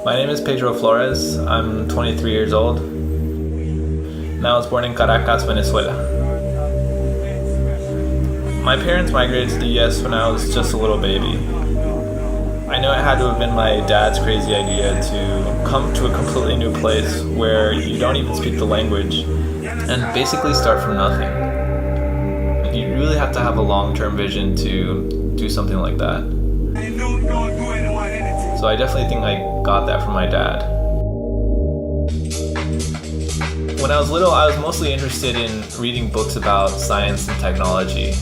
My name is Pedro Flores. I'm 23 years old. And I was born in Caracas, Venezuela. My parents migrated to the US when I was just a little baby. I know it had to have been my dad's crazy idea to come to a completely new place where you don't even speak the language and basically start from nothing. You really have to have a long-term vision to do something like that. So I definitely think I got that from my dad. When I was little, I was mostly interested in reading books about science and technology.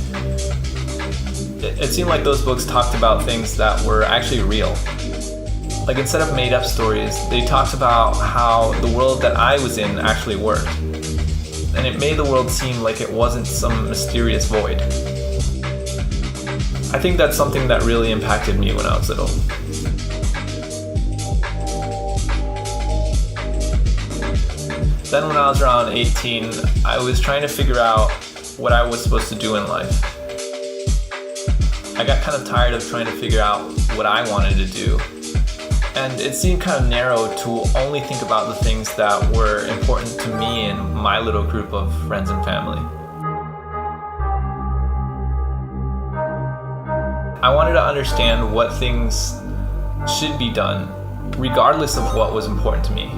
It seemed like those books talked about things that were actually real. Like instead of made-up stories, they talked about how the world that I was in actually worked. And it made the world seem like it wasn't some mysterious void. I think that's something that really impacted me when I was little. Then when I was around 18, I was trying to figure out what I was supposed to do in life. I got kind of tired of trying to figure out what I wanted to do. And it seemed kind of narrow to only think about the things that were important to me and my little group of friends and family. I wanted to understand what things should be done, regardless of what was important to me.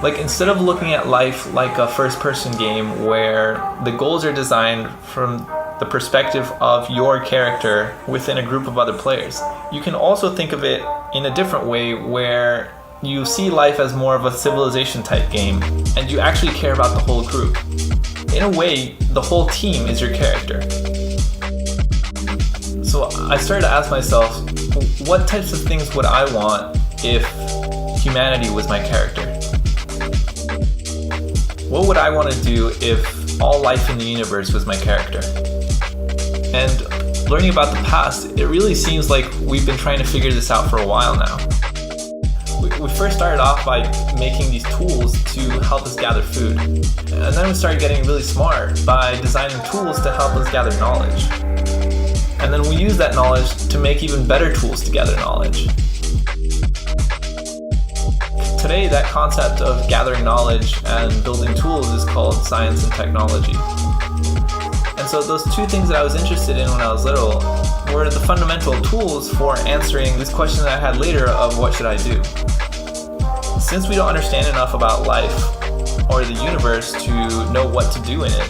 Like instead of looking at life like a first-person game where the goals are designed from the perspective of your character within a group of other players, you can also think of it in a different way where you see life as more of a civilization type game and you actually care about the whole group. In a way, the whole team is your character. So I started to ask myself, what types of things would I want if humanity was my character? What would I want to do if all life in the universe was my character? And learning about the past, it really seems like we've been trying to figure this out for a while now. We first started off by making these tools to help us gather food. And then we started getting really smart by designing tools to help us gather knowledge. And then we use that knowledge to make even better tools to gather knowledge. Today, that concept of gathering knowledge and building tools is called science and technology. And so those two things that I was interested in when I was little were the fundamental tools for answering this question that I had later of what should I do? Since we don't understand enough about life or the universe to know what to do in it,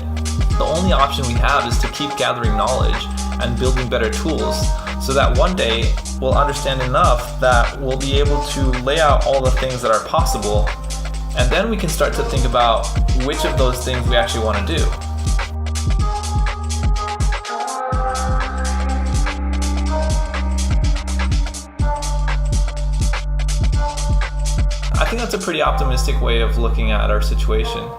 the only option we have is to keep gathering knowledge and building better tools so that one day we'll understand enough that we'll be able to lay out all the things that are possible, and then we can start to think about which of those things we actually want to do. I think that's a pretty optimistic way of looking at our situation.